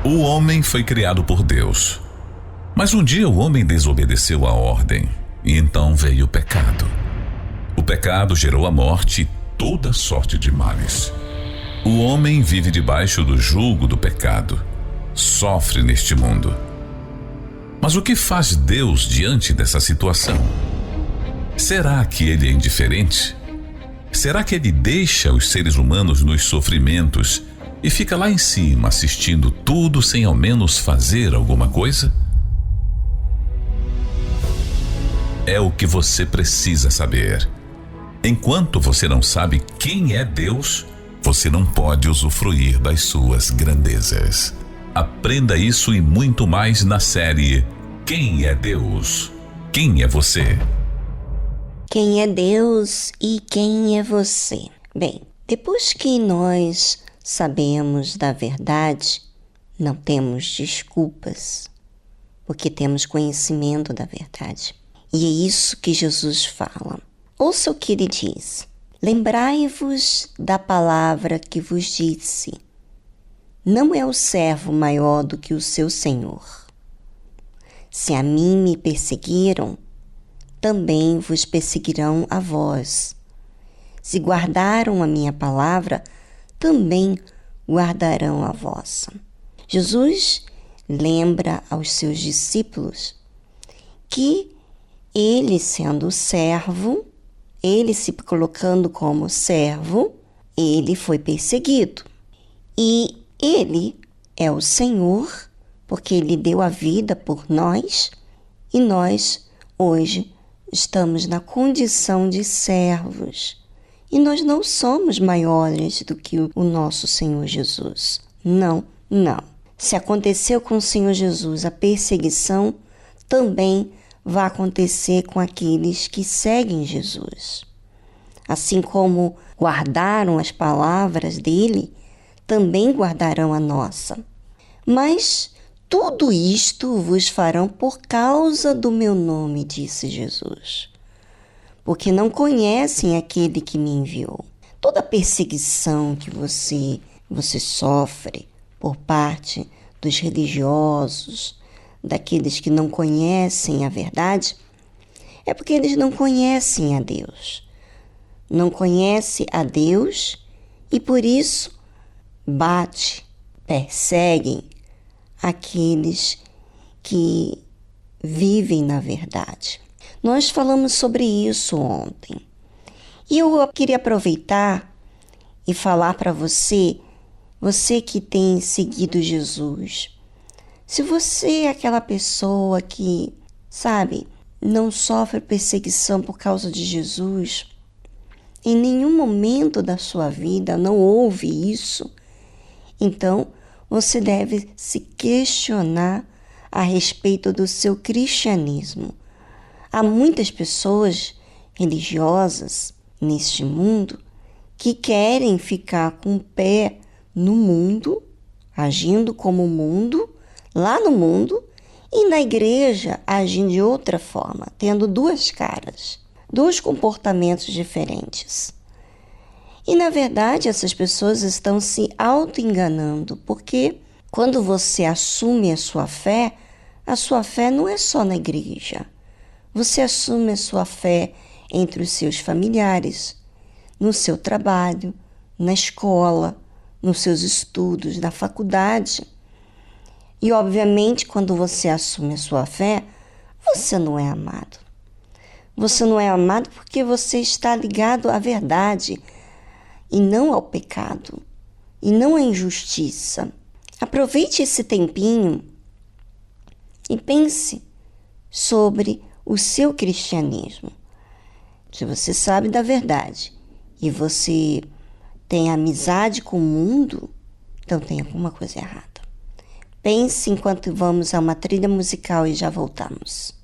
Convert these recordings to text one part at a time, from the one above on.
O homem foi criado por Deus. Mas um dia o homem desobedeceu à ordem e então veio o pecado. O pecado gerou a morte e toda sorte de males. O homem vive debaixo do jugo do pecado, sofre neste mundo. Mas o que faz Deus diante dessa situação? Será que ele é indiferente? Será que ele deixa os seres humanos nos sofrimentos e fica lá em cima assistindo tudo sem ao menos fazer alguma coisa? É o que você precisa saber. Enquanto você não sabe quem é Deus, você não pode usufruir das suas grandezas. Aprenda isso e muito mais na série Quem é Deus? Quem é você? Quem é Deus e quem é você? Bem, depois que nós sabemos da verdade, não temos desculpas, porque temos conhecimento da verdade. E é isso que Jesus fala. Ouça o que ele diz. Lembrai-vos da palavra que vos disse. Não é o servo maior do que o seu senhor. Se a mim me perseguiram, também vos perseguirão a vós. Se guardaram a minha palavra, também guardarão a vossa. Jesus lembra aos seus discípulos que ele, sendo servo, ele se colocando como servo, ele foi perseguido. E ele é o Senhor, porque ele deu a vida por nós, e nós, hoje, estamos na condição de servos. E nós não somos maiores do que o nosso Senhor Jesus. Não, não. Se aconteceu com o Senhor Jesus a perseguição, também vai acontecer com aqueles que seguem Jesus. Assim como guardaram as palavras dele, também guardarão a nossa. Mas tudo isto vos farão por causa do meu nome, disse Jesus, porque não conhecem aquele que me enviou. Toda perseguição que você sofre por parte dos religiosos, daqueles que não conhecem a verdade, é porque eles não conhecem a Deus. Não conhece a Deus e por isso perseguem aqueles que vivem na verdade. Nós falamos sobre isso ontem. E eu queria aproveitar e falar para você que tem seguido Jesus, se você é aquela pessoa que, não sofre perseguição por causa de Jesus, em nenhum momento da sua vida não houve isso, então você deve se questionar a respeito do seu cristianismo. Há muitas pessoas religiosas neste mundo que querem ficar com o pé no mundo, agindo como o mundo, lá no mundo, e na igreja agindo de outra forma, tendo duas caras, dois comportamentos diferentes. E na verdade essas pessoas estão se auto-enganando, porque quando você assume a sua fé não é só na igreja. Você assume a sua fé entre os seus familiares, no seu trabalho, na escola, nos seus estudos, na faculdade. E, obviamente, quando você assume a sua fé, você não é amado. Você não é amado porque você está ligado à verdade e não ao pecado, e não à injustiça. Aproveite esse tempinho e pense sobre o seu cristianismo. Se você sabe da verdade e você tem amizade com o mundo, então tem alguma coisa errada. Pense enquanto vamos a uma trilha musical e já voltamos.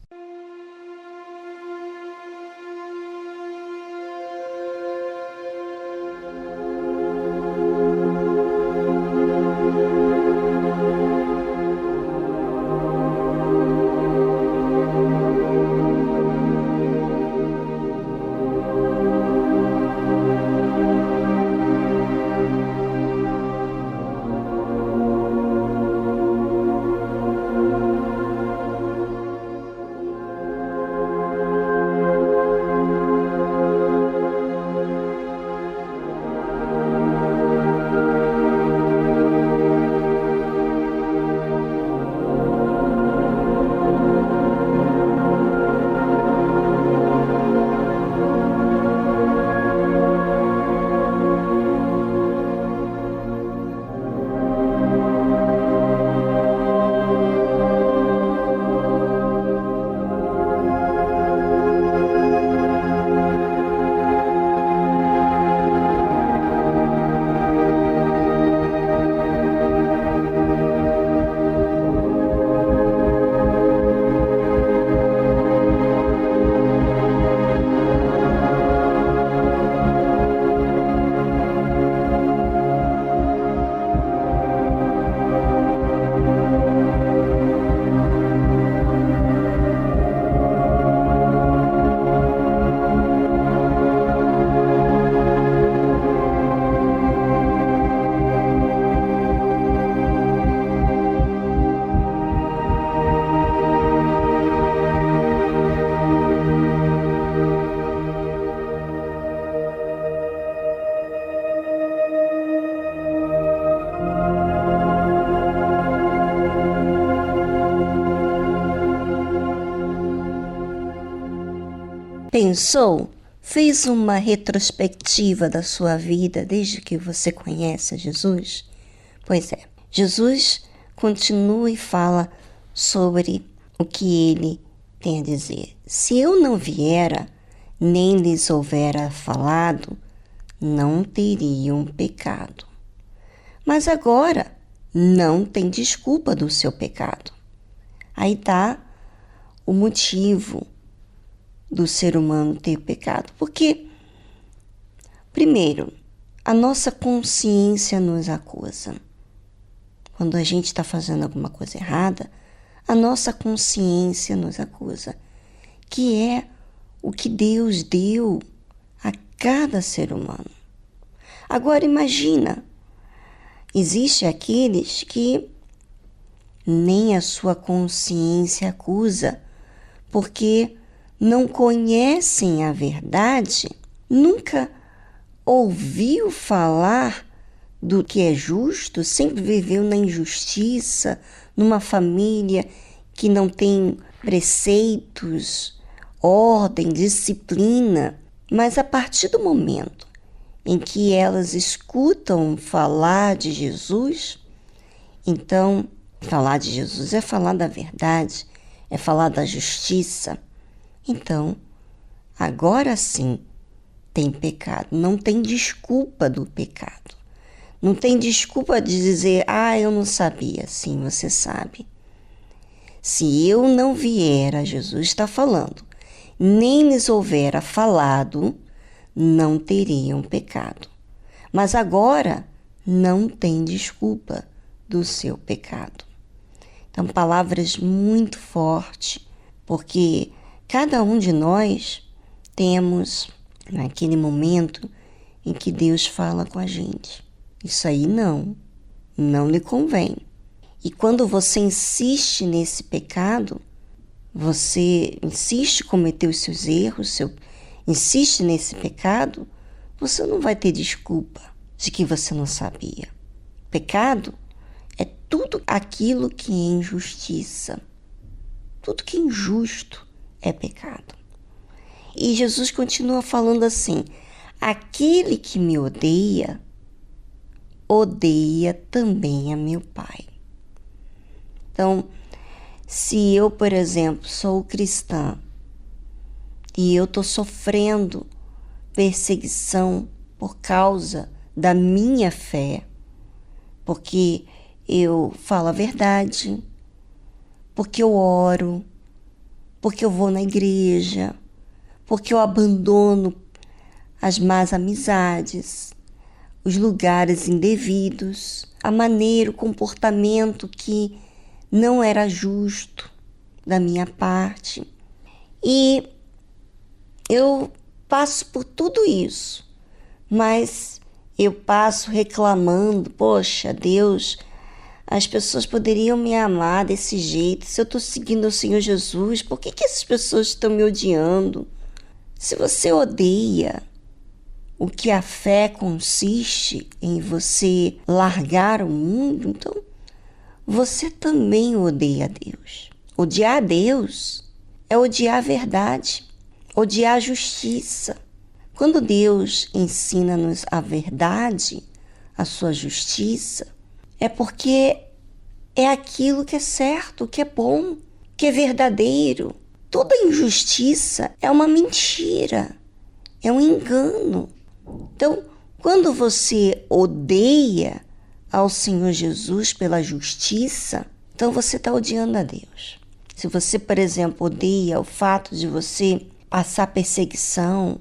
pensou? Fez uma retrospectiva da sua vida desde que você conhece Jesus? Pois é, Jesus continua e fala sobre o que ele tem a dizer. Se eu não viera, nem lhes houvera falado, não teriam pecado. Mas agora não tem desculpa do seu pecado. Aí está o motivo do ser humano ter pecado. Porque, primeiro, a nossa consciência nos acusa. Quando a gente está fazendo alguma coisa errada, a nossa consciência nos acusa, que é o que Deus deu a cada ser humano. Agora imagina, existe aqueles que nem a sua consciência acusa, porque não conhecem a verdade, nunca ouviu falar do que é justo, sempre viveu na injustiça, numa família que não tem preceitos, ordem, disciplina. Mas a partir do momento em que elas escutam falar de Jesus, então falar de Jesus é falar da verdade, é falar da justiça. Então, agora sim tem pecado, não tem desculpa do pecado. Não tem desculpa de dizer, eu não sabia. Sim, você sabe. Se eu não viera, Jesus está falando, nem lhes houvera falado, não teriam pecado. Mas agora não tem desculpa do seu pecado. Então, palavras muito fortes, porque cada um de nós temos naquele momento em que Deus fala com a gente. Isso aí não lhe convém. E quando você insiste nesse pecado, você insiste em cometer os seus erros, insiste nesse pecado, você não vai ter desculpa de que você não sabia. Pecado é tudo aquilo que é injustiça. Tudo que é injusto é pecado. E Jesus continua falando assim, aquele que me odeia também a meu Pai. Então, se eu, por exemplo, sou cristã e eu estou sofrendo perseguição por causa da minha fé, porque eu falo a verdade, porque eu oro, porque eu vou na igreja, porque eu abandono as más amizades, os lugares indevidos, a maneira, o comportamento que não era justo da minha parte. E eu passo por tudo isso, mas eu passo reclamando, poxa, Deus, as pessoas poderiam me amar desse jeito, se eu estou seguindo o Senhor Jesus, por que essas pessoas estão me odiando? Se você odeia o que a fé consiste em você largar o mundo, então você também odeia a Deus. Odiar a Deus é odiar a verdade, odiar a justiça. Quando Deus ensina-nos a verdade, a sua justiça, é porque é aquilo que é certo, que é bom, que é verdadeiro. Toda injustiça é uma mentira, é um engano. Então, quando você odeia ao Senhor Jesus pela justiça, então você está odiando a Deus. Se você, por exemplo, odeia o fato de você passar perseguição,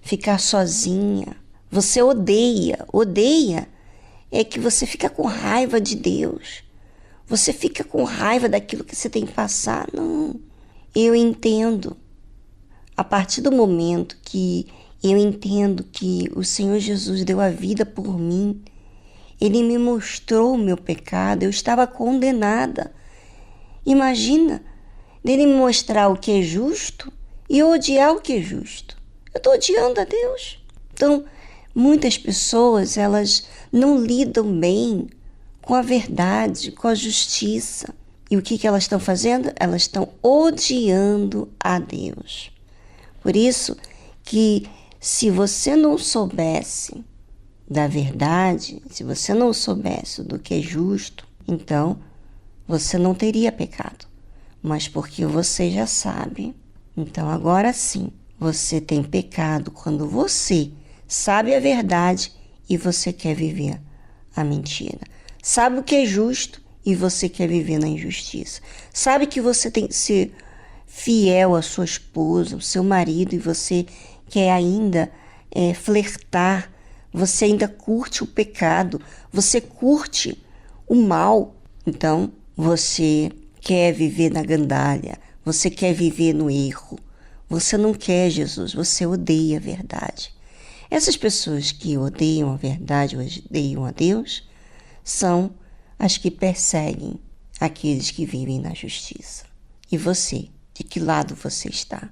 ficar sozinha, você odeia é que você fica com raiva de Deus. Você fica com raiva daquilo que você tem que passar. Não, eu entendo. A partir do momento que eu entendo que o Senhor Jesus deu a vida por mim, Ele me mostrou o meu pecado, eu estava condenada. Imagina, Ele me mostrar o que é justo e eu odiar o que é justo. Eu estou odiando a Deus. Então, muitas pessoas, elas não lidam bem com a verdade, com a justiça. E o que elas estão fazendo? Elas estão odiando a Deus. Por isso que se você não soubesse da verdade, se você não soubesse do que é justo, então você não teria pecado. Mas porque você já sabe, então agora sim, você tem pecado quando você sabe a verdade e você quer viver a mentira. Sabe o que é justo e você quer viver na injustiça. Sabe que você tem que ser fiel à sua esposa, ao seu marido, e você quer ainda flertar, você ainda curte o pecado, você curte o mal. Então, você quer viver na gandaia, você quer viver no erro. Você não quer Jesus, você odeia a verdade. Essas pessoas que odeiam a verdade, odeiam a Deus, são as que perseguem aqueles que vivem na justiça. E você, de que lado você está?